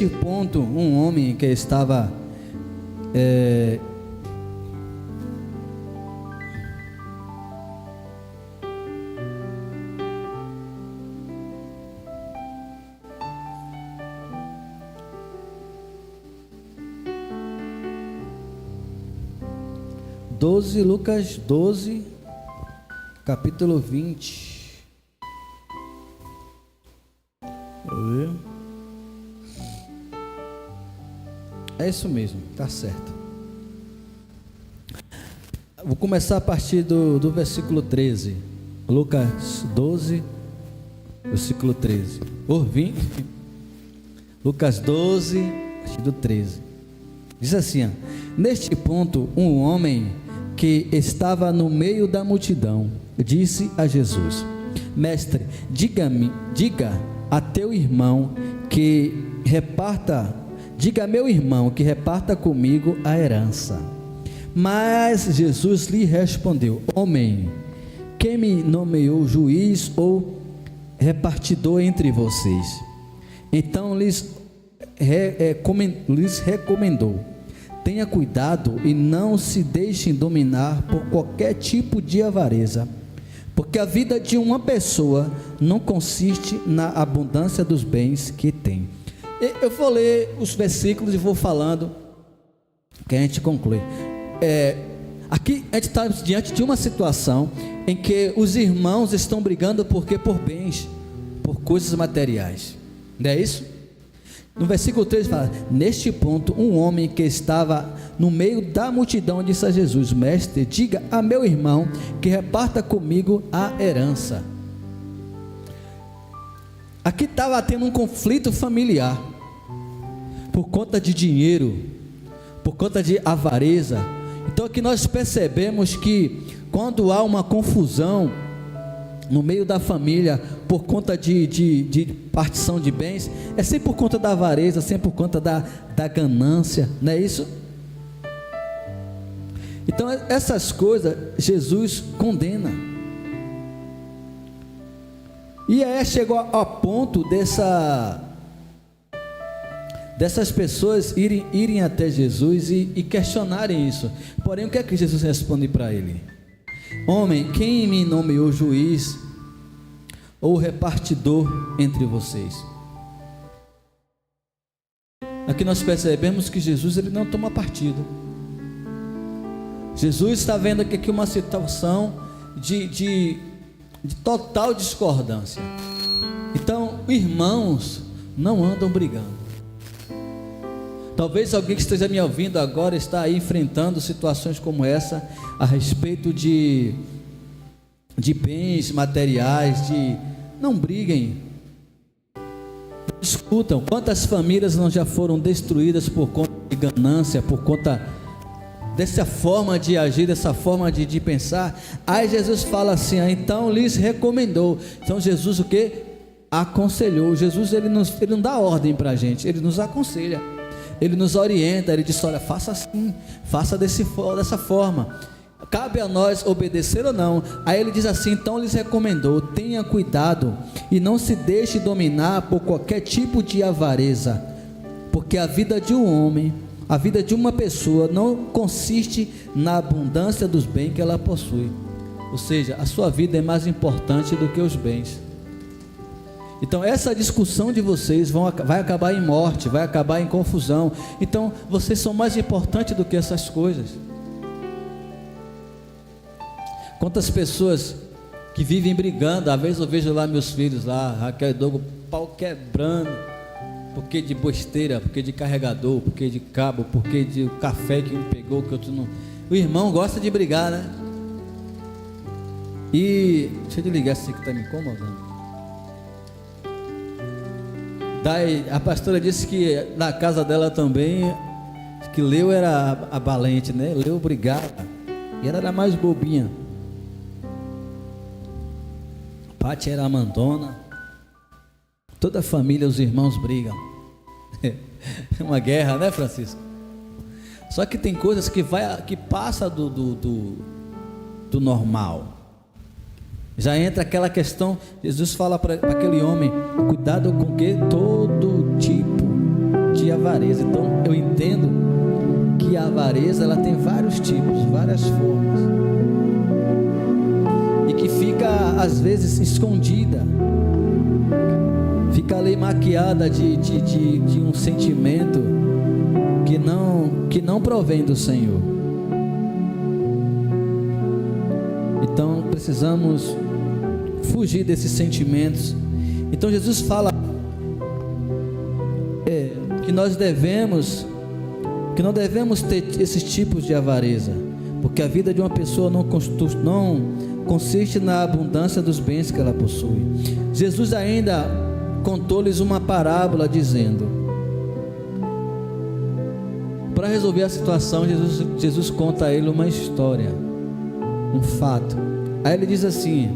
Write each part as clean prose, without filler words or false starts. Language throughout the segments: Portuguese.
ponto, um homem que estava Lucas 12, capítulo 20. É isso mesmo, tá certo. Vou começar a partir do versículo 13. Lucas 12, versículo 13. Ou 20. Lucas 12, a partir do 13. Diz assim, ó: neste ponto, um homem que estava no meio da multidão disse a Jesus: Mestre, diga a meu irmão que reparta comigo a herança. Mas Jesus lhe respondeu: Homem, quem me nomeou juiz ou repartidor entre vocês? Então lhes recomendou: tenha cuidado e não se deixem dominar por qualquer tipo de avareza, porque a vida de uma pessoa não consiste na abundância dos bens que tem. Eu vou ler os versículos e vou falando, que a gente conclui. Aqui a gente está diante de uma situação em que os irmãos estão brigando por bens, por coisas materiais, não é isso? No versículo 3 fala: neste ponto, um homem que estava no meio da multidão disse a Jesus: Mestre, diga a meu irmão que reparta comigo a herança. Aqui estava tendo um conflito familiar, por conta de dinheiro, por conta de avareza. Então aqui nós percebemos que quando há uma confusão no meio da família, por conta de partição de bens, é sempre por conta da avareza, sempre por conta da ganância, não é isso? Então essas coisas Jesus condena. E aí chegou a ponto dessas pessoas irem até Jesus e questionarem isso. Porém, o que é que Jesus responde para ele? Homem, quem me nomeou juiz ou repartidor entre vocês? Aqui nós percebemos que Jesus ele não toma partido. Jesus está vendo aqui uma situação de total discordância. Então, irmãos não andam brigando. Talvez alguém que esteja me ouvindo agora está aí enfrentando situações como essa, a respeito de bens materiais, não briguem, não discutam. Quantas famílias não já foram destruídas por conta de ganância, por conta dessa forma de agir, dessa forma de pensar? Aí Jesus fala assim, então lhes recomendou. Então Jesus o que? Aconselhou. Jesus ele não dá ordem para a gente, ele nos aconselha. Ele nos orienta, ele diz: olha, faça assim, faça dessa forma, cabe a nós obedecer ou não. Aí ele diz assim, então lhes recomendou: tenha cuidado e não se deixe dominar por qualquer tipo de avareza, porque a vida de um homem, a vida de uma pessoa não consiste na abundância dos bens que ela possui. Ou seja, a sua vida é mais importante do que os bens. Então essa discussão de vocês vai acabar em morte, vai acabar em confusão. Então vocês são mais importantes do que essas coisas. Quantas pessoas que vivem brigando, às vezes eu vejo lá meus filhos lá, Raquel e Douglas, pau quebrando, porque de besteira, porque de carregador, porque de cabo, porque de café que um pegou, que outro não. O irmão gosta de brigar, né? E deixa eu ligar esse que está me incomodando. Daí a pastora disse que na casa dela também, que Leu era a valente, né? Leu brigava e ela era mais bobinha. Pati era a mandona. Toda a família, os irmãos brigam. É uma guerra, né, Francisco? Só que tem coisas que passa do normal. Já entra aquela questão. Jesus fala para aquele homem: cuidado com que todo tipo de avareza. Então eu entendo que a avareza ela tem vários tipos, várias formas, e que fica às vezes escondida, fica ali maquiada de um sentimento que não provém do Senhor. Então precisamos fugir desses sentimentos. Então Jesus fala que não devemos ter esses tipos de avareza, porque a vida de uma pessoa não consiste na abundância dos bens que ela possui. Jesus ainda contou-lhes uma parábola dizendo, para resolver a situação, Jesus conta a ele uma história, um fato. Aí ele diz assim: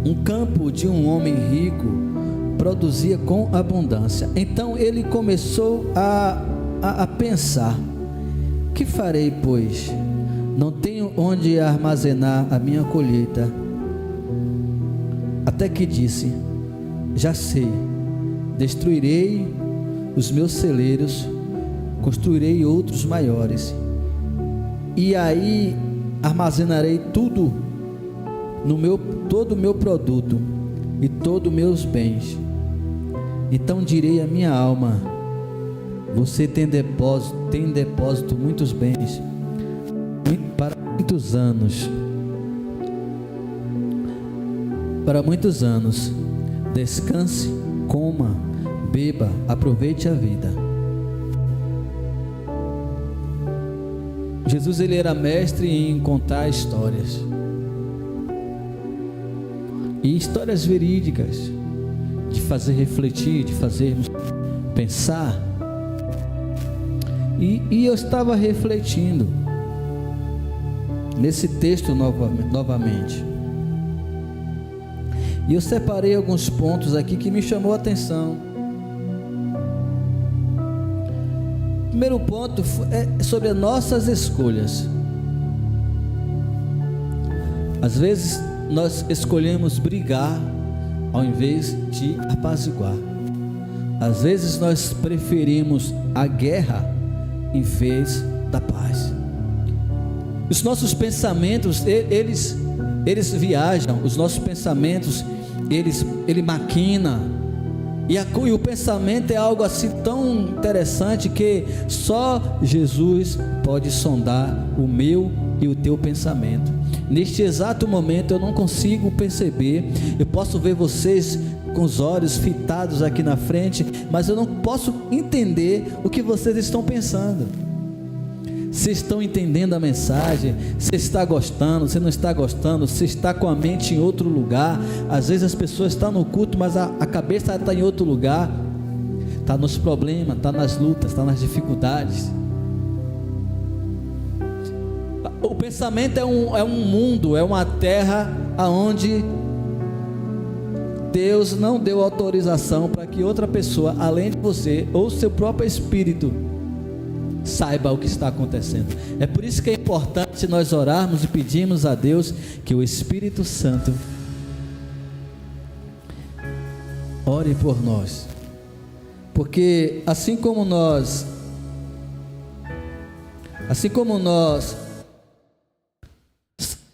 um campo de um homem rico produzia com abundância. Então ele começou a pensar: que farei, pois? Não tenho onde armazenar a minha colheita. Até que disse: já sei, destruirei os meus celeiros, construirei outros maiores, e aí armazenarei todo o meu produto e todos os meus bens. Então direi à minha alma: você tem depósito muitos bens para muitos anos. Descanse, coma, beba, aproveite a vida. Jesus, ele era mestre em contar histórias, e histórias verídicas, de fazer refletir, de fazer pensar. E eu estava refletindo nesse texto novamente, e eu separei alguns pontos aqui que me chamou a atenção. O primeiro ponto é sobre as nossas escolhas. Às vezes nós escolhemos brigar ao invés de apaziguar. Às vezes nós preferimos a guerra em vez da paz. Os nossos pensamentos, eles viajam, os nossos pensamentos, ele maquina, e o pensamento é algo assim tão interessante que só Jesus pode sondar o meu e o teu pensamento. Neste exato momento eu não consigo perceber, eu posso ver vocês com os olhos fitados aqui na frente, mas eu não posso entender o que vocês estão pensando. Se estão entendendo a mensagem, se está gostando, se não está gostando, se está com a mente em outro lugar. Às vezes as pessoas estão no culto, mas a cabeça está em outro lugar, está nos problemas, está nas lutas, está nas dificuldades. O pensamento é um mundo, é uma terra aonde Deus não deu autorização para que outra pessoa, além de você, ou seu próprio espírito, saiba o que está acontecendo. É por isso que é importante nós orarmos e pedirmos a Deus que o Espírito Santo ore por nós, porque assim como nós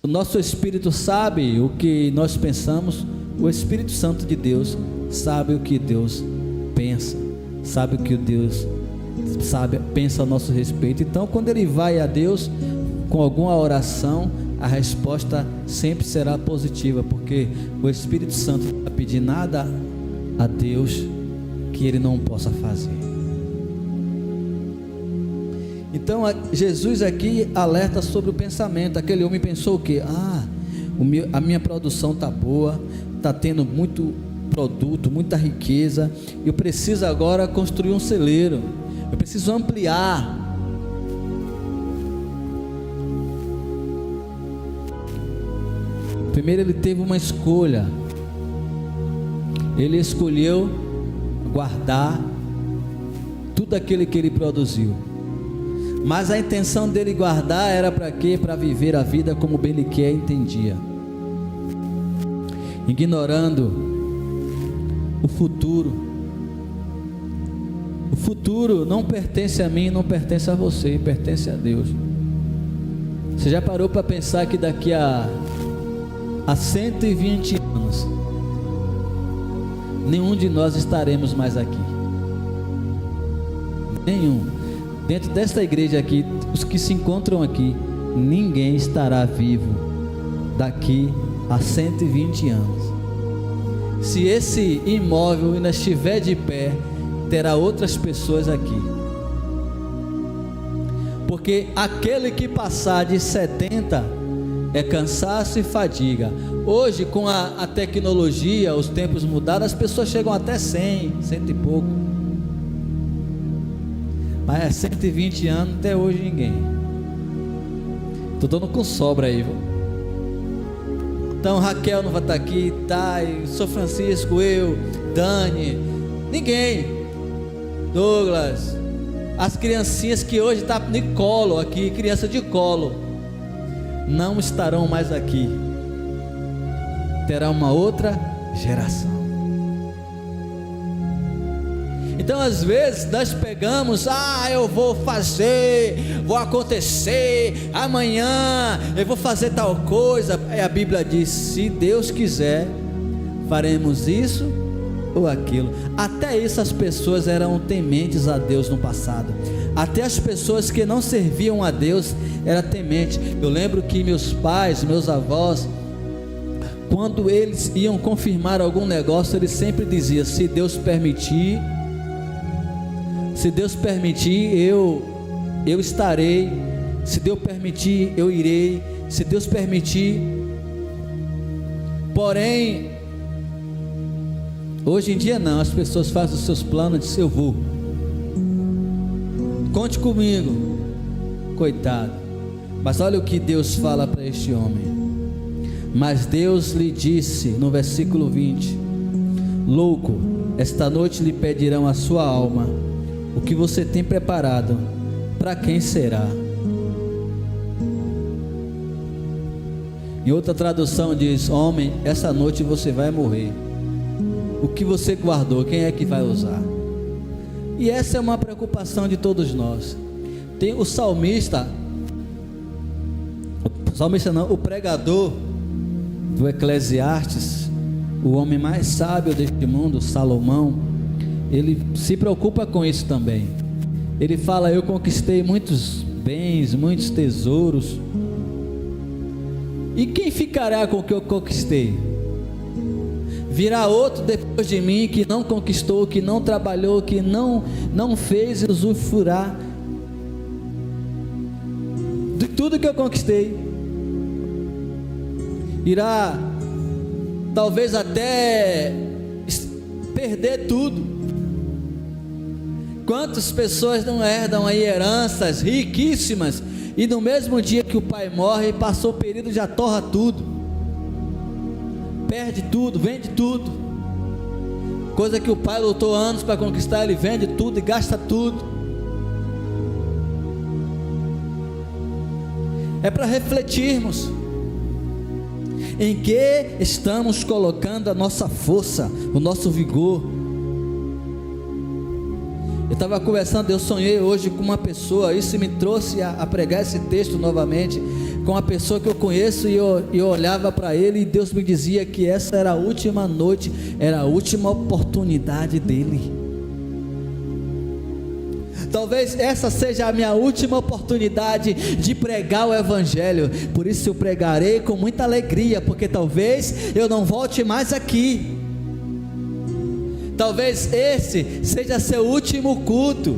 o nosso espírito sabe o que nós pensamos, o Espírito Santo de Deus sabe o que Deus pensa, sabe o que Deus pensa a nosso respeito. Então, quando ele vai a Deus com alguma oração, a resposta sempre será positiva, porque o Espírito Santo não vai pedir nada a Deus que ele não possa fazer. Então Jesus aqui alerta sobre o pensamento. Aquele homem pensou o quê? A minha produção está boa, está tendo muito produto, muita riqueza, eu preciso agora construir um celeiro, eu preciso ampliar. Primeiro ele teve uma escolha, ele escolheu guardar tudo aquilo que ele produziu, mas a intenção dele guardar era para quê? Para viver a vida como bem ele quer, entendia, ignorando o futuro, futuro não pertence a mim, não pertence a você, pertence a Deus. Você já parou para pensar que daqui a 120 anos, nenhum de nós estaremos mais aqui? Nenhum. Dentro desta igreja aqui, os que se encontram aqui, ninguém estará vivo daqui a 120 anos. Se esse imóvel ainda estiver de pé, terá outras pessoas aqui. Porque aquele que passar de 70 é cansaço e fadiga. Hoje, com a tecnologia, os tempos mudaram, as pessoas chegam até 100 e pouco. Mas é 120 anos, até hoje ninguém. Estou dando com sobra aí, viu? Então Raquel não vai estar aqui, Thay, São Francisco, eu, Dani, ninguém. Douglas, as criancinhas que hoje estão de colo aqui, criança de colo, não estarão mais aqui. Terá uma outra geração. Então às vezes nós pegamos, eu vou fazer, vou acontecer, amanhã eu vou fazer tal coisa. Aí a Bíblia diz: se Deus quiser, faremos isso ou aquilo. Até isso as pessoas eram tementes a Deus no passado. Até as pessoas que não serviam a Deus eram tementes. Eu lembro que meus pais, meus avós, quando eles iam confirmar algum negócio, eles sempre diziam: se Deus permitir, eu estarei. Se Deus permitir, eu irei. Se Deus permitir. Porém, hoje em dia não, as pessoas fazem os seus planos e dizem: eu vou, conte comigo. Coitado. Mas olha o que Deus fala para este homem. Mas Deus lhe disse no versículo 20: louco, esta noite lhe pedirão a sua alma. O que você tem preparado, para quem será? Em outra tradução diz: homem, essa noite você vai morrer. O que você guardou, quem é que vai usar? E essa é uma preocupação de todos nós. Tem o salmista, o pregador do Eclesiastes, o homem mais sábio deste mundo, Salomão, ele se preocupa com isso também. Ele fala: eu conquistei muitos bens, muitos tesouros, e quem ficará com o que eu conquistei? Virá outro depois de mim que não conquistou, que não trabalhou, que não fez usufruir de tudo que eu conquistei. Irá talvez até perder tudo. Quantas pessoas não herdam aí heranças riquíssimas, e no mesmo dia que o pai morre, passou o período, já torra tudo, perde tudo, vende tudo. Coisa que o pai lutou anos para conquistar, ele vende tudo e gasta tudo. É para refletirmos em que estamos colocando a nossa força, o nosso vigor. Eu estava conversando, eu sonhei hoje com uma pessoa, isso me trouxe a pregar esse texto novamente, com uma pessoa que eu conheço, e eu olhava para ele, e Deus me dizia que essa era a última noite, era a última oportunidade dele. Talvez essa seja a minha última oportunidade de pregar o Evangelho. Por isso eu pregarei com muita alegria, porque talvez eu não volte mais aqui. Talvez esse seja seu último culto.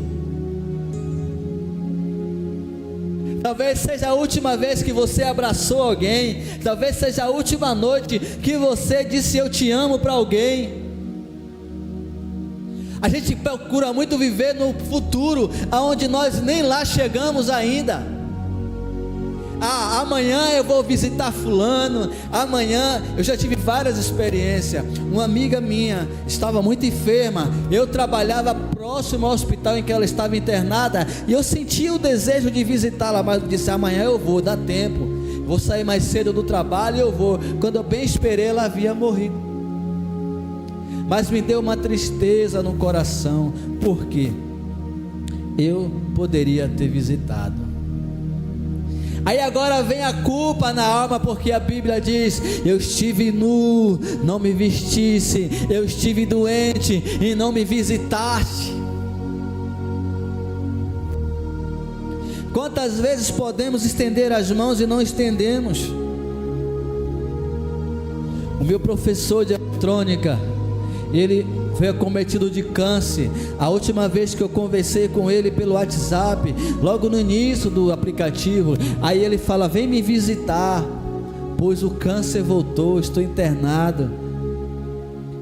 Talvez seja a última vez que você abraçou alguém. Talvez seja a última noite que você disse eu te amo para alguém. A gente procura muito viver no futuro, aonde nós nem lá chegamos ainda. Amanhã eu vou visitar fulano, amanhã. Eu já tive várias experiências. Uma amiga minha estava muito enferma, eu trabalhava próximo ao hospital em que ela estava internada, e eu sentia o desejo de visitá-la, mas eu disse: amanhã eu vou, dá tempo, vou sair mais cedo do trabalho e eu vou. Quando eu bem esperei, ela havia morrido. Mas me deu uma tristeza no coração. Por quê? eu poderia ter visitado. Aí agora vem a culpa na alma, porque a Bíblia diz: eu estive nu, não me vestisse, eu estive doente e não me visitaste. Quantas vezes podemos estender as mãos e não estendemos? O meu professor de eletrônica, ele foi acometido de câncer. A última vez que eu conversei com ele pelo WhatsApp, logo no início do aplicativo, aí ele fala: vem me visitar, pois o câncer voltou, estou internado.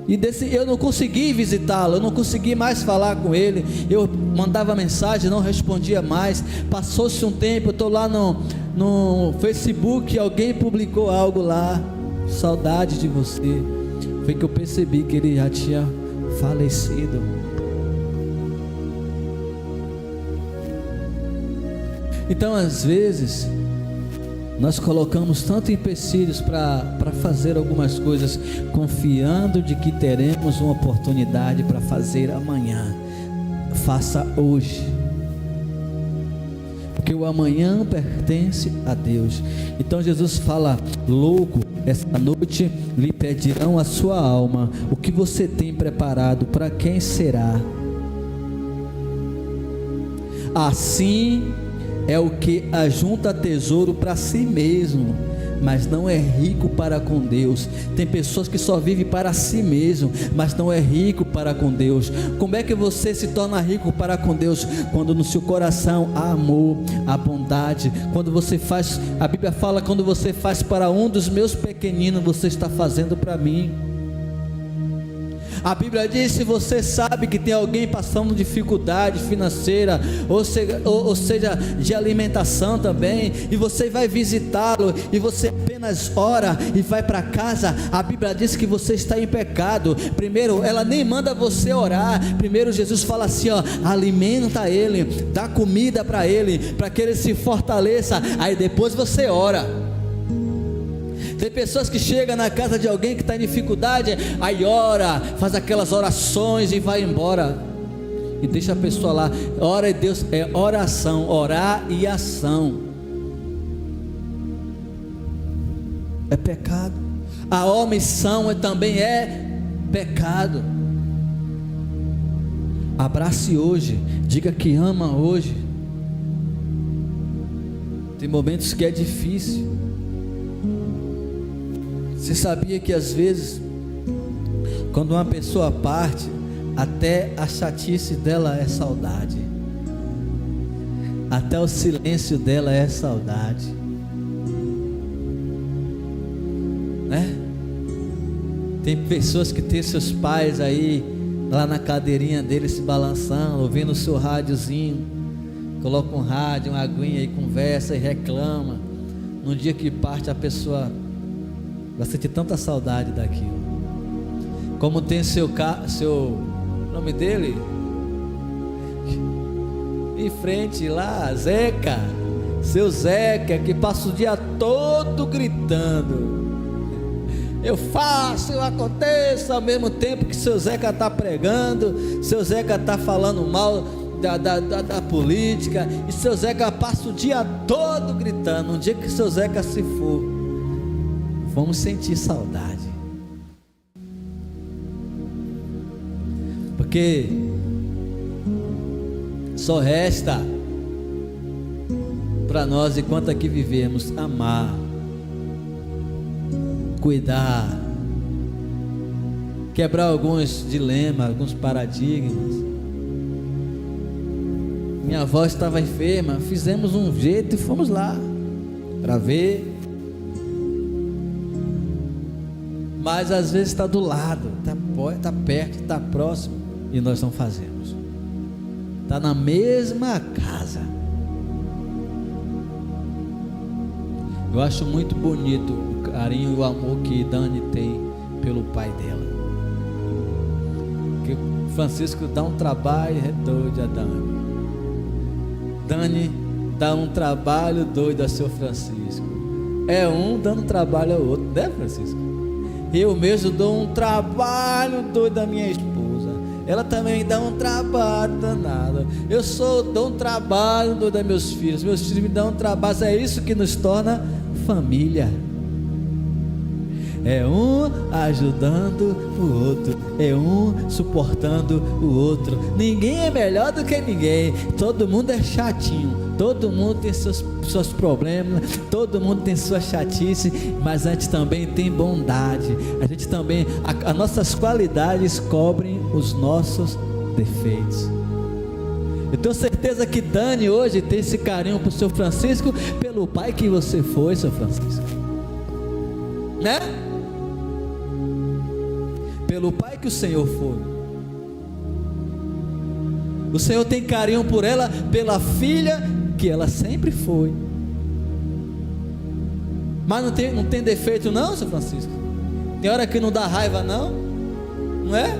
E eu não consegui visitá-lo, eu não consegui mais falar com ele. Eu mandava mensagem, não respondia mais. Passou-se um tempo, eu estou lá no Facebook, alguém publicou algo lá: saudade de você. Foi que eu percebi que ele já tinha falecido. Então, às vezes, nós colocamos tanto empecilhos para fazer algumas coisas, confiando de que teremos uma oportunidade para fazer amanhã. Faça hoje, porque o amanhã pertence a Deus. Então Jesus fala: louco, esta noite lhe pedirão a sua alma, o que você tem preparado, para quem será? Assim é o que ajunta tesouro para si mesmo, mas não é rico para com Deus. Tem pessoas que só vivem para si mesmo, mas não é rico para com Deus. Como é que você se torna rico para com Deus? Quando no seu coração há amor, há bondade. Quando você faz, a Bíblia fala: quando você faz para um dos meus pequeninos, você está fazendo para mim. A Bíblia diz: se você sabe que tem alguém passando dificuldade financeira, ou seja, de alimentação também, e você vai visitá-lo, e você apenas ora e vai para casa, a Bíblia diz que você está em pecado. Primeiro, ela nem manda você orar. Primeiro Jesus fala assim: ó, alimenta ele, dá comida para ele, para que ele se fortaleça. Aí depois você ora. Tem pessoas que chegam na casa de alguém que está em dificuldade, aí ora, faz aquelas orações e vai embora, e deixa a pessoa lá. Ora, Deus, é oração, orar e ação. É pecado. A omissão também é pecado. Abrace hoje, diga que ama hoje. Tem momentos que é difícil. Você sabia que às vezes, quando uma pessoa parte, até a chatice dela é saudade, até o silêncio dela é saudade, né? Tem pessoas que têm seus pais aí, lá na cadeirinha dele se balançando, ouvindo o seu rádiozinho, coloca um rádio, uma aguinha e conversa e reclama. No dia que parte, a pessoa vai sentir tanta saudade daquilo. Como tem seu nome dele em frente lá, Zeca, seu Zeca, que passa o dia todo gritando: eu faço, eu aconteço, ao mesmo tempo que seu Zeca está pregando, seu Zeca está falando mal da política, e seu Zeca passa o dia todo gritando. Um dia que seu Zeca se for, vamos sentir saudade, porque só resta para nós, enquanto aqui vivemos, amar, cuidar, quebrar alguns dilemas, alguns paradigmas. Minha avó estava enferma, fizemos um jeito e fomos lá para ver. Mas às vezes está do lado, está perto, está próximo, e nós não fazemos. Está na mesma casa. Eu acho muito bonito o carinho e o amor que Dani tem pelo pai dela. Porque Francisco dá um trabalho doido a Dani. Dani dá um trabalho doido a seu Francisco. É um dando trabalho ao outro, né, Francisco? Eu mesmo dou um trabalho doido à minha esposa. ela também dá um trabalho danado. Dou um trabalho dos meus filhos me dão um trabalho. É isso que nos torna família. É um ajudando o outro, é um suportando o outro. Ninguém é melhor do que ninguém. Todo mundo é chatinho, todo mundo tem seus problemas, todo mundo tem sua chatice, mas a gente também tem bondade. A gente também, as nossas qualidades cobrem os nossos defeitos. Eu tenho certeza que Dani hoje tem esse carinho por seu Francisco, pelo pai que você foi, seu Francisco, né? Pelo pai que o Senhor foi. O Senhor tem carinho por ela, pela filha que ela sempre foi. Mas não tem defeito não, seu Francisco? Tem hora que não dá raiva não? Não é?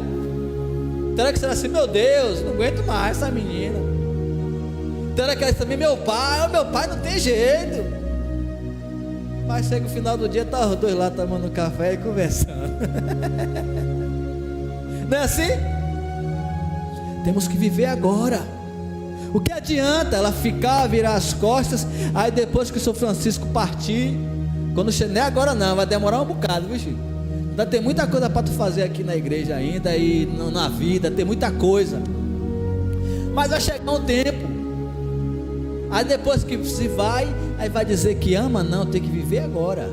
Tem hora que você fala assim, meu Deus, não aguento mais essa menina. Tem hora que ela diz também, meu pai não tem jeito. Mas chega o final do dia, tá os dois lá tomando café e conversando. Não é assim? Temos que viver agora. O que adianta ela virar as costas, aí depois que o São Francisco partir, quando chegar, não é agora não, vai demorar um bocado, viu, Chico? Ainda tem muita coisa para tu fazer aqui na igreja ainda, e na vida, tem muita coisa. Mas vai chegar um tempo, aí depois que se vai, aí vai dizer que ama, não, tem que viver agora.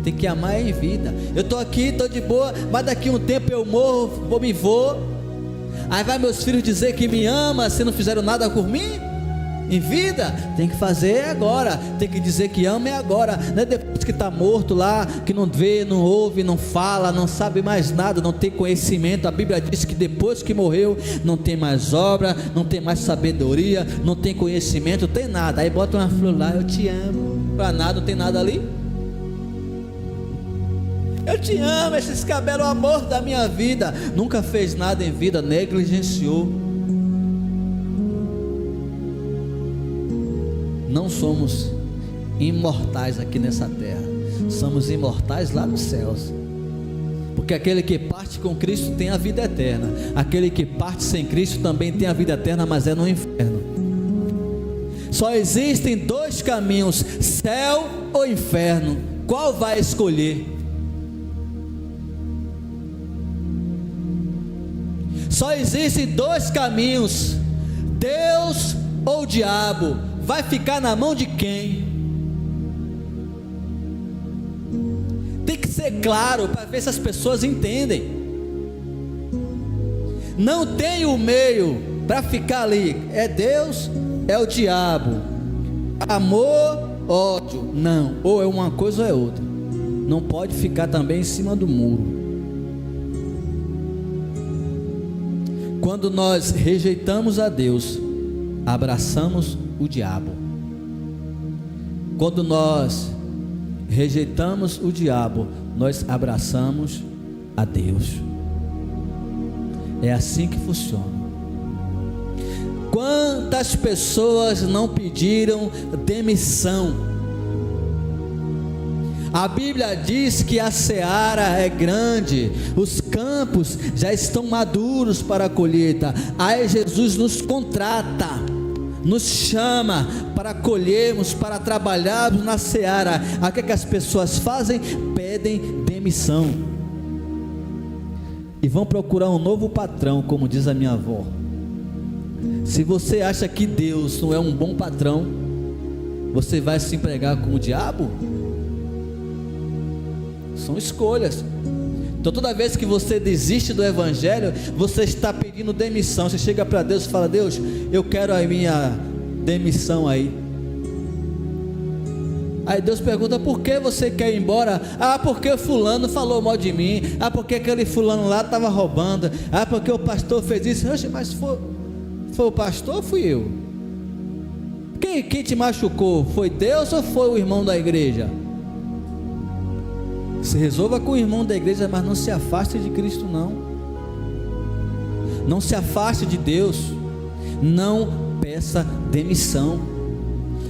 Tem que amar em vida. Eu estou aqui, estou de boa, mas daqui a um tempo eu morro, vou. Aí vai meus filhos dizer que me ama, se não fizeram nada por mim, em vida. Tem que fazer agora, tem que dizer que ama é agora. Não é depois que está morto lá, que não vê, não ouve, não fala, não sabe mais nada, não tem conhecimento. A Bíblia diz que depois que morreu, não tem mais obra, não tem mais sabedoria, não tem conhecimento, não tem nada. Aí bota uma flor lá, eu te amo, para nada, não tem nada ali. Eu te amo, esses cabelos, o amor da minha vida. Nunca fez nada em vida, negligenciou. Não somos imortais aqui nessa terra, somos imortais lá nos céus. Porque aquele que parte com Cristo tem a vida eterna. Aquele que parte sem Cristo também tem a vida eterna, mas é no inferno. Só existem dois caminhos, céu ou inferno. Qual vai escolher? Só existem dois caminhos, Deus ou o diabo. Vai ficar na mão de quem? Tem que ser claro para ver se as pessoas entendem. Não tem o meio para ficar ali. É Deus, é o diabo. Amor, ódio. Não, ou é uma coisa ou é outra. Não pode ficar também em cima do muro. Quando nós rejeitamos a Deus, abraçamos o diabo. Quando nós rejeitamos o diabo, nós abraçamos a Deus. É assim que funciona. Quantas pessoas não pediram demissão? A Bíblia diz que a seara é grande, os campos já estão maduros para a colheita. Aí Jesus nos contrata, nos chama para colhermos, para trabalharmos na seara. O que as pessoas fazem? Pedem demissão e vão procurar um novo patrão, como diz a minha avó. Se você acha que Deus não é um bom patrão, você vai se empregar com o diabo? São escolhas. Então toda vez que você desiste do evangelho, você está pedindo demissão. Você chega para Deus e fala: Deus, eu quero a minha demissão aí. Aí Deus pergunta: por que você quer ir embora? Ah, porque fulano falou mal de mim. Ah, porque aquele fulano lá estava roubando. Ah, porque o pastor fez isso. Oxe, mas foi o pastor ou fui eu? Quem te machucou? Foi Deus ou foi o irmão da igreja? Se resolva com o irmão da igreja, mas não se afaste de Cristo não. Não se afaste de Deus. Não peça demissão.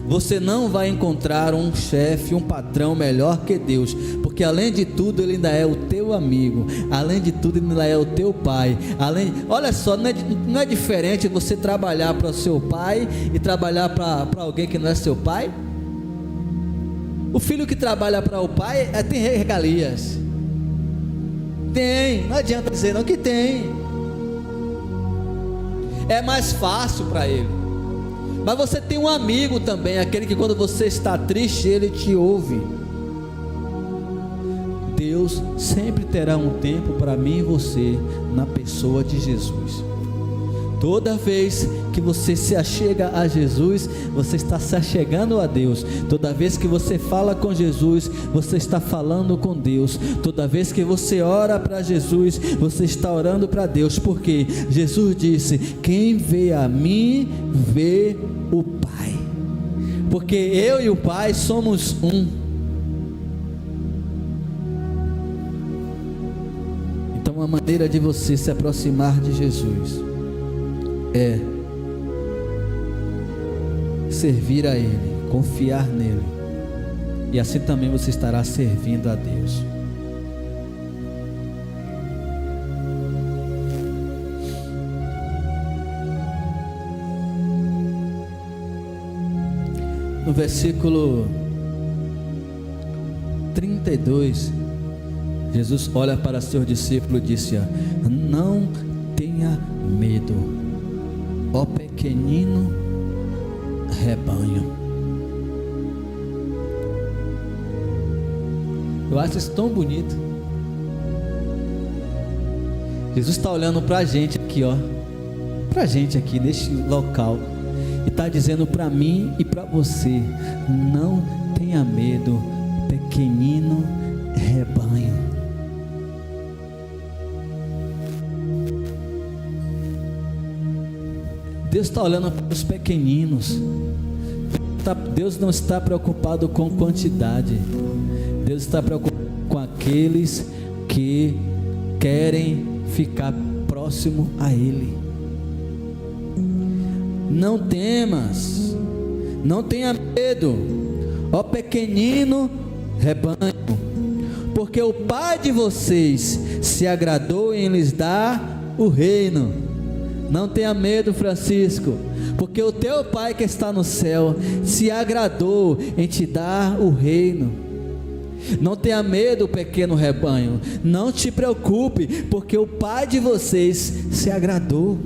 Você não vai encontrar um chefe, um patrão melhor que Deus, porque porque além de tudo ele ainda é o teu amigo, além de tudo ele ainda é o teu pai. Olha só, não é diferente você trabalhar para o seu pai e trabalhar para alguém que não é seu pai? O filho que trabalha para o pai tem regalias. Tem, não adianta dizer não que tem. É mais fácil para ele. Mas você tem um amigo também, aquele que quando você está triste, ele te ouve. Deus sempre terá um tempo para mim e você, na pessoa de Jesus. Toda vez que você se achega a Jesus, você está se achegando a Deus. Toda vez que você fala com Jesus, você está falando com Deus. Toda vez que você ora para Jesus, você está orando para Deus. Porque Jesus disse: quem vê a mim, vê o Pai. Porque eu e o Pai somos um. Então a maneira de você se aproximar de Jesus é servir a Ele, confiar nele, e assim também você estará servindo a Deus. No versículo 32, Jesus olha para seus discípulos e disse: não tenha medo, ó pequenino rebanho. Eu acho isso tão bonito. Jesus está olhando para a gente aqui, ó, para a gente aqui neste local, e está dizendo para mim e para você: não tenha medo, pequenino rebanho. Deus está olhando para os pequeninos. Deus não está preocupado com quantidade. Deus está preocupado com aqueles que querem ficar próximo a Ele. Não temas, não tenha medo, ó pequenino rebanho, porque o Pai de vocês se agradou em lhes dar o reino. Não tenha medo, Francisco, porque o teu Pai que está no céu se agradou em te dar o reino. Não tenha medo, pequeno rebanho, não te preocupe, porque o Pai de vocês se agradou.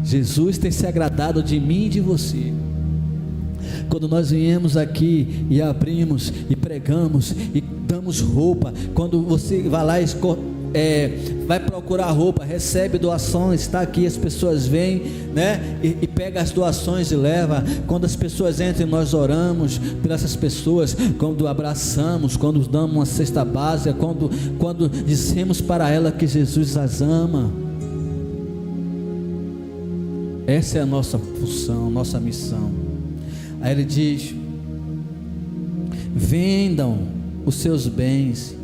Jesus tem se agradado de mim e de você. Quando nós viemos aqui e abrimos e pregamos e damos roupa, quando você vai lá vai procurar roupa, recebe doações, está aqui, as pessoas vêm, né, e pega as doações e leva. Quando as pessoas entram, nós oramos por essas pessoas, quando abraçamos, quando damos uma cesta básica, quando dizemos para ela que Jesus as ama. Essa é a nossa função, nossa missão. Aí ele diz: vendam os seus bens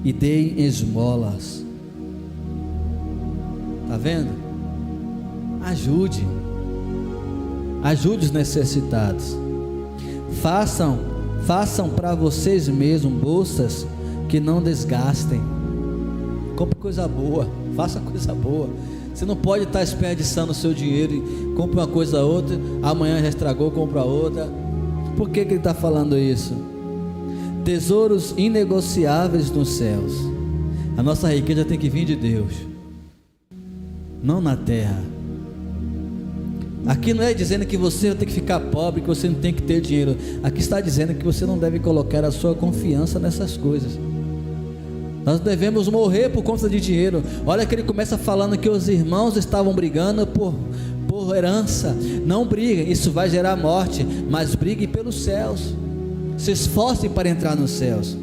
e deem esmolas. Está vendo? Ajude os necessitados. Façam para vocês mesmos bolsas que não desgastem. Compre coisa boa, faça coisa boa. Você não pode estar desperdiçando o seu dinheiro e compra uma coisa outra, amanhã já estragou, compra outra. Por que ele está falando isso? Tesouros inegociáveis nos céus. A nossa riqueza tem que vir de Deus, não na terra. Aqui não é dizendo que você vai ter que ficar pobre, que você não tem que ter dinheiro. Aqui está dizendo que você não deve colocar a sua confiança nessas coisas. Nós devemos morrer por conta de dinheiro. Olha que ele começa falando que os irmãos estavam brigando por herança. Não briguem, isso vai gerar morte, mas briguem pelos céus. Se esforcem para entrar nos céus.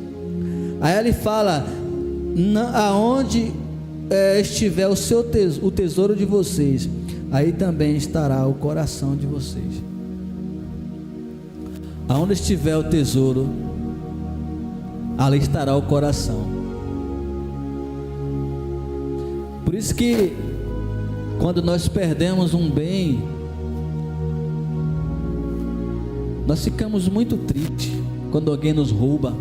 Aí ele fala: aonde estiver o tesouro de vocês, aí também estará o coração de vocês. Aonde estiver o tesouro, ali estará o coração. Por isso que quando nós perdemos um bem, nós ficamos muito tristes. Quando alguém nos rouba,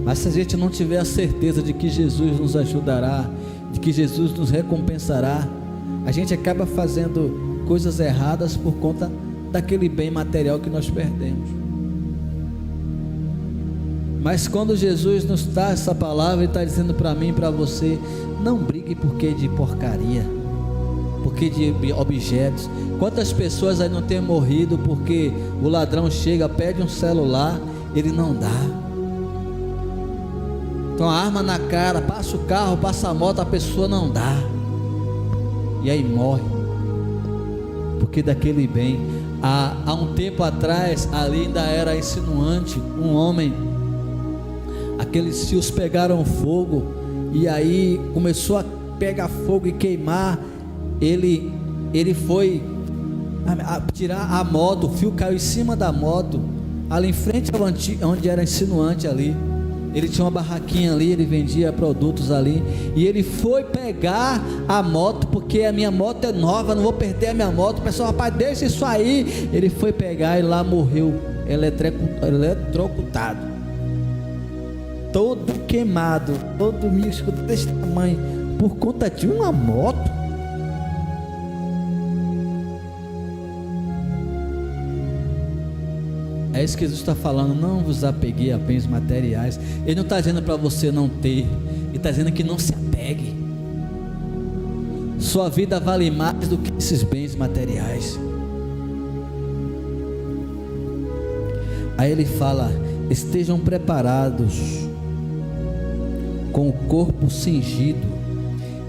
Mas se a gente não tiver a certeza de que Jesus nos ajudará, de que Jesus nos recompensará, a gente acaba fazendo coisas erradas por conta daquele bem material que nós perdemos. Mas quando Jesus nos dá essa palavra, Ele está dizendo para mim e para você: não brigue porque de porcaria, porque de objetos. Quantas pessoas aí não têm morrido porque o ladrão chega, pede um celular, ele não dá. Então a arma na cara, passa o carro, passa a moto, a pessoa não dá, e aí morre, porque daquele bem. Há um tempo atrás, ali ainda era insinuante, um homem, aqueles fios pegaram fogo, e aí começou a pegar fogo e queimar. Ele foi a tirar a moto, o fio caiu em cima da moto, ali em frente onde era insinuante ali. Ele tinha uma barraquinha ali, ele vendia produtos ali, e ele foi pegar a moto, porque a minha moto é nova, não vou perder a minha moto. O pessoal: rapaz, deixa isso aí. Ele foi pegar e lá morreu, eletrocutado, todo queimado, todo místico desse tamanho, por conta de uma moto. É isso que Jesus está falando: não vos apeguei a bens materiais. Ele não está dizendo para você não ter, Ele está dizendo que não se apegue. Sua vida vale mais do que esses bens materiais. Aí ele fala: estejam preparados, com o corpo cingido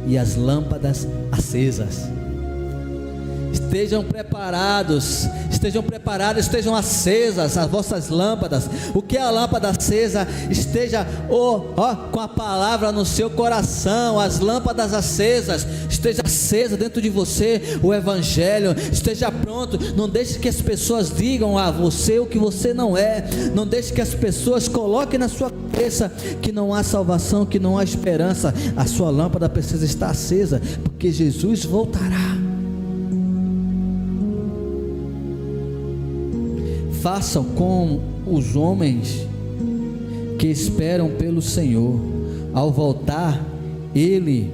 e as lâmpadas acesas. Estejam preparados, estejam acesas as vossas lâmpadas. O que é a lâmpada acesa? Esteja com a palavra no seu coração, as lâmpadas acesas. Esteja acesa dentro de você o evangelho. Esteja pronto. Não deixe que as pessoas digam a você o que você não é. Não deixe que as pessoas coloquem na sua cabeça que não há salvação, que não há esperança. A sua lâmpada precisa estar acesa, porque Jesus voltará. Façam como os homens que esperam pelo Senhor, ao voltar Ele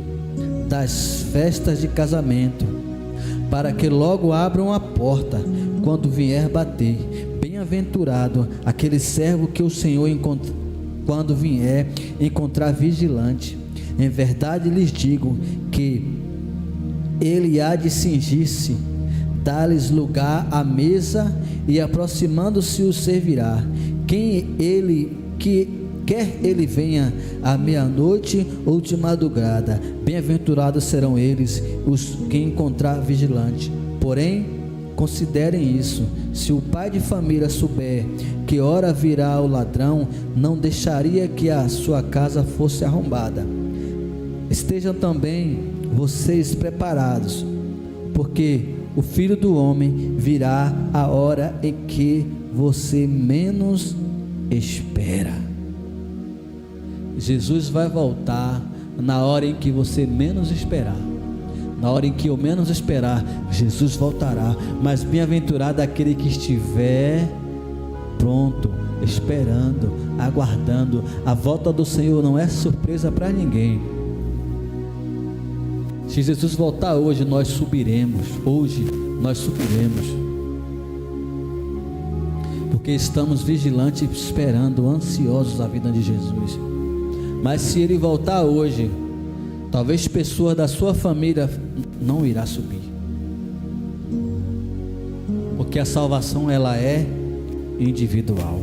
das festas de casamento, para que logo abram a porta quando vier bater. Bem-aventurado aquele servo que o Senhor quando vier encontrar vigilante. Em verdade lhes digo que ele há de cingir-se, dar-lhes lugar à mesa, e aproximando-se os servirá. Quer ele venha à meia-noite ou de madrugada, bem-aventurados serão eles os que encontrar vigilante. Porém, considerem isso: se o pai de família souber que hora virá o ladrão, não deixaria que a sua casa fosse arrombada. Estejam também vocês preparados, porque o Filho do Homem virá a hora em que você menos espera. Jesus vai voltar na hora em que você menos esperar. Na hora em que eu menos esperar, Jesus voltará. Mas bem-aventurado aquele que estiver pronto, esperando, aguardando. A volta do Senhor não é surpresa para ninguém. Se Jesus voltar hoje, nós subiremos. Hoje nós subiremos, porque estamos vigilantes, esperando, ansiosos a vinda de Jesus. Mas se Ele voltar hoje, talvez pessoas da sua família não irá subir, porque a salvação ela é individual.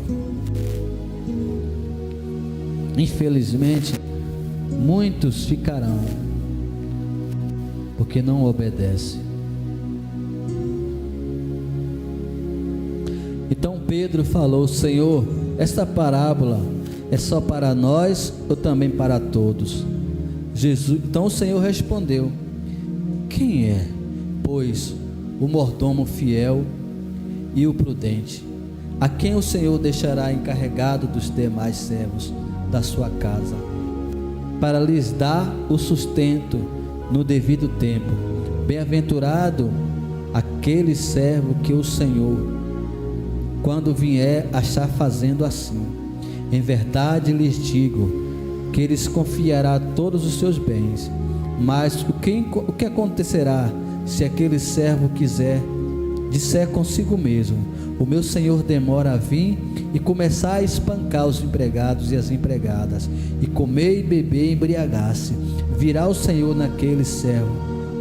Infelizmente, muitos ficarão, porque não obedece. Então Pedro falou: Senhor, esta parábola é só para nós ou também para todos? Então o Senhor respondeu: quem é, pois, o mordomo fiel e o prudente, a quem o Senhor deixará encarregado dos demais servos da sua casa, para lhes dar o sustento no devido tempo? Bem-aventurado aquele servo que o Senhor, quando vier, achar fazendo assim. Em verdade lhes digo que eles confiará todos os seus bens. Mas o que acontecerá se aquele servo disser consigo mesmo: o meu senhor demora a vir, e começar a espancar os empregados e as empregadas, e comer e beber e embriagar-se? Virá o Senhor naquele servo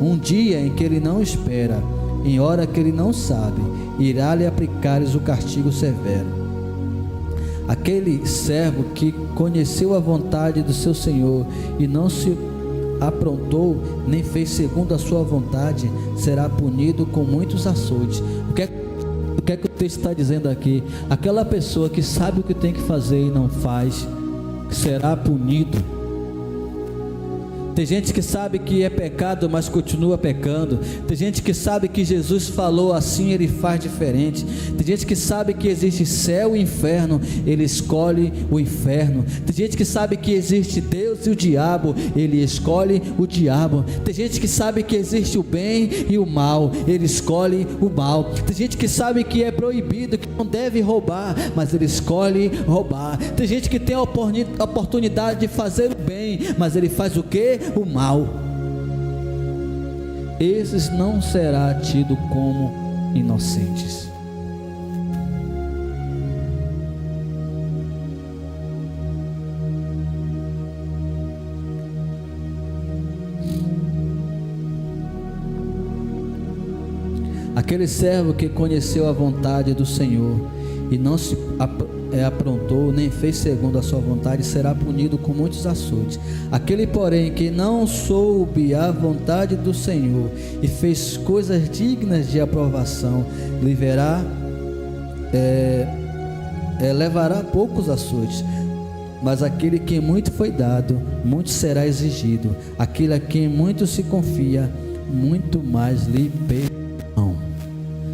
um dia em que ele não espera, em hora que ele não sabe, irá-lhe aplicar-lhes o castigo severo. Aquele servo que conheceu a vontade do seu senhor e não se aprontou, nem fez segundo a sua vontade, será punido com muitos açoites. O que é que o texto está dizendo aqui? Aquela pessoa que sabe o que tem que fazer e não faz, será punido. Tem gente que sabe que é pecado, mas continua pecando. Tem gente que sabe que Jesus falou assim, ele faz diferente. Tem gente que sabe que existe céu e inferno, ele escolhe o inferno. Tem gente que sabe que existe Deus e o diabo, ele escolhe o diabo. Tem gente que sabe que existe o bem e o mal, ele escolhe o mal. Tem gente que sabe que é proibido, que não deve roubar, mas ele escolhe roubar. Tem gente que tem a oportunidade de fazer o bem, mas ele faz o quê? O mal. Esses não será tido como inocentes. Aquele servo que conheceu a vontade do Senhor e não se aprontou, nem fez segundo a sua vontade, será punido com muitos açoites. Aquele, porém, que não soube a vontade do Senhor e fez coisas dignas de aprovação, levará poucos açoites. Mas aquele que muito foi dado, muito será exigido. Aquele a quem muito se confia, muito mais lhe pedirão.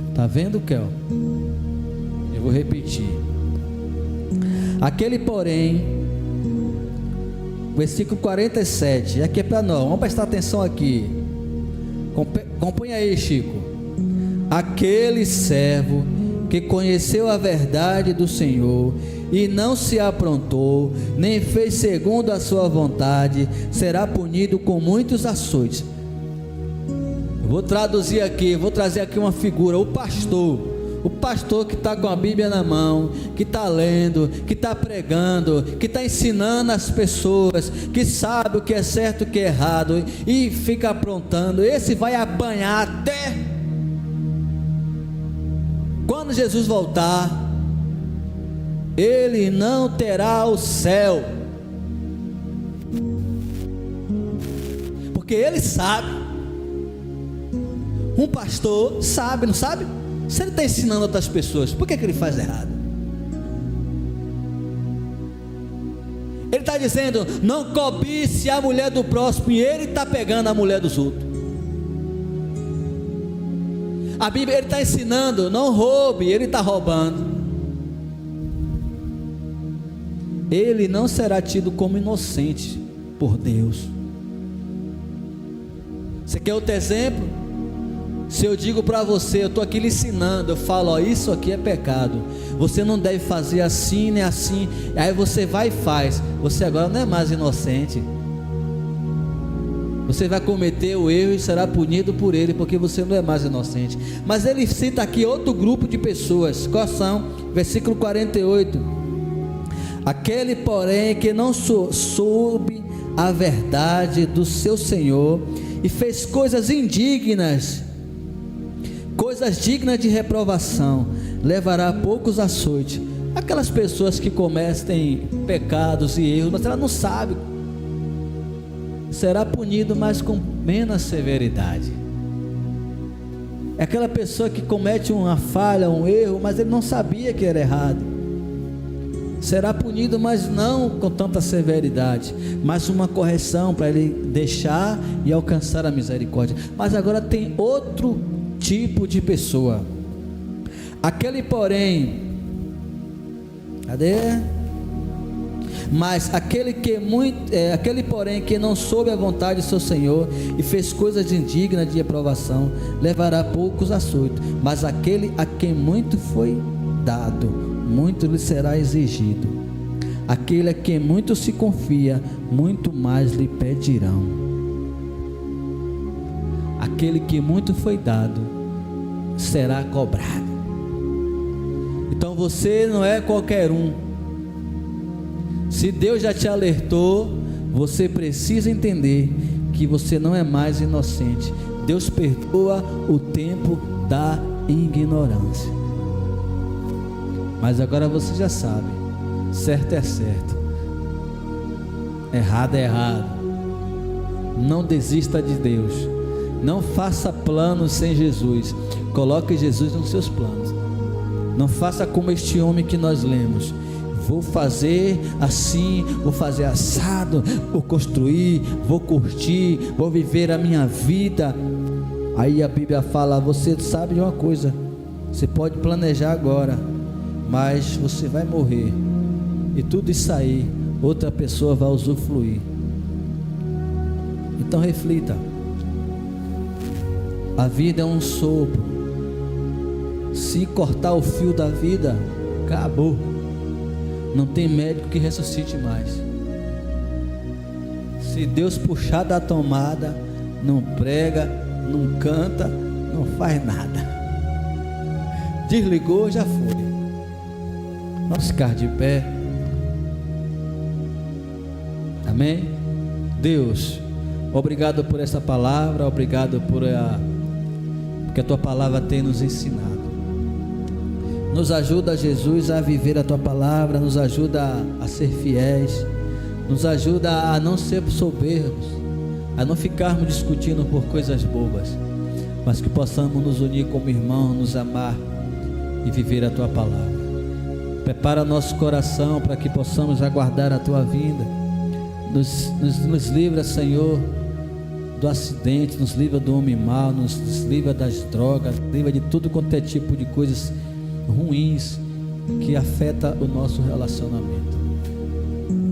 Está vendo, Kel? Eu vou repetir. Aquele, porém, versículo 47, aqui é para nós, vamos prestar atenção aqui. Acompanha aí, Chico. Aquele servo que conheceu a verdade do Senhor e não se aprontou, nem fez segundo a sua vontade, será punido com muitos açoites. Eu vou traduzir aqui, vou trazer aqui uma figura: o pastor que está com a Bíblia na mão, que está lendo, que está pregando, que está ensinando as pessoas, que sabe o que é certo e o que é errado, e fica aprontando. Esse vai apanhar até quando Jesus voltar. Ele não terá o céu, porque ele sabe. Um pastor sabe, não sabe? Se ele está ensinando outras pessoas, por que ele faz errado? Ele está dizendo: não cobice a mulher do próximo, e ele está pegando a mulher dos outros. A Bíblia, ele está ensinando: não roube, ele está roubando. Ele não será tido como inocente por Deus. Você quer outro exemplo? Se eu digo para você, eu estou aqui lhe ensinando, eu falo: ó, isso aqui é pecado, você não deve fazer assim nem assim, aí você vai e faz, você agora não é mais inocente, você vai cometer o erro e será punido por ele, porque você não é mais inocente. Mas ele cita aqui outro grupo de pessoas. Quais são? Versículo 48: aquele, porém, que não soube a verdade do seu Senhor e fez coisas indignas, coisas dignas de reprovação, levará poucos açoites. Aquelas pessoas que cometem pecados e erros, mas ela não sabe, será punido, mas com menos severidade. É aquela pessoa que comete uma falha, um erro, mas ele não sabia que era errado, será punido, mas não com tanta severidade, mas uma correção para ele deixar e alcançar a misericórdia. Mas agora tem outro tipo de pessoa. Aquele, porém, cadê? Mas aquele porém que não soube a vontade do seu Senhor e fez coisas indignas de aprovação, levará poucos açoites. Mas aquele a quem muito foi dado, muito lhe será exigido. Aquele a quem muito se confia, muito mais lhe pedirão. Aquele que muito foi dado, será cobrado. Então você não é qualquer um. Se Deus já te alertou, você precisa entender que você não é mais inocente. Deus perdoa o tempo da ignorância. Mas agora você já sabe, certo é certo, errado é errado. Não desista de Deus, não faça planos sem Jesus. Coloque Jesus nos seus planos. Não faça como este homem que nós lemos: vou fazer assim, vou fazer assado, vou construir, vou curtir, vou viver a minha vida. Aí a Bíblia fala: você sabe de uma coisa, você pode planejar agora, mas você vai morrer, e tudo isso aí outra pessoa vai usufruir. Então reflita, a vida é um sopro. Se cortar o fio da vida, acabou. Não tem médico que ressuscite mais. Se Deus puxar da tomada, não prega, não canta, não faz nada. Desligou, já foi. Vamos ficar de pé. Amém? Deus, obrigado por essa palavra, obrigado porque a tua palavra tem nos ensinado. Nos ajuda, Jesus, a viver a tua palavra, nos ajuda a ser fiéis, nos ajuda a não ser soberbos, a não ficarmos discutindo por coisas bobas, mas que possamos nos unir como irmãos, nos amar e viver a tua palavra. Prepara nosso coração para que possamos aguardar a tua vinda. Nos livra, Senhor, do acidente, nos livra do homem mau, nos livra das drogas, nos livra de tudo quanto é tipo de coisas ruins que afeta o nosso relacionamento.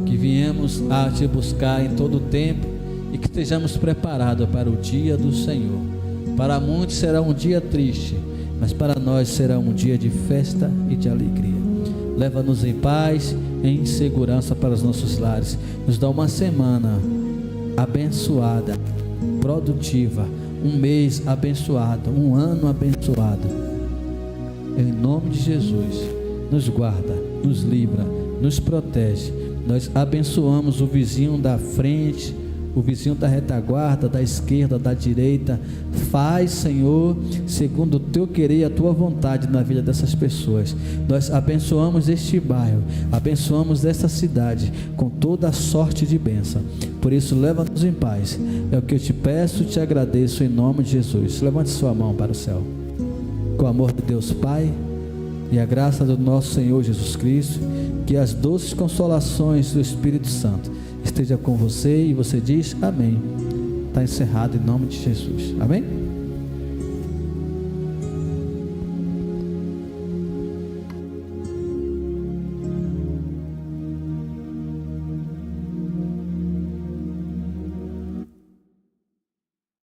Que viemos a te buscar em todo o tempo e que estejamos preparados para o dia do Senhor. Para muitos será um dia triste, mas para nós será um dia de festa e de alegria. Leva-nos em paz, em segurança para os nossos lares. Nos dá uma semana abençoada, produtiva, um mês abençoado, um ano abençoado. Em nome de Jesus, nos guarda, nos livra, nos protege. Nós abençoamos o vizinho da frente, o vizinho da retaguarda, da esquerda, da direita. Faz, Senhor, segundo o teu querer e a tua vontade na vida dessas pessoas. Nós abençoamos este bairro, abençoamos esta cidade com toda a sorte de bênção. Por isso, leva-nos em paz. É o que eu te peço e te agradeço em nome de Jesus. Levante sua mão para o céu. Com o amor de Deus Pai e a graça do nosso Senhor Jesus Cristo, que as doces consolações do Espírito Santo esteja com você, e você diz amém. Está encerrado em nome de Jesus. Amém?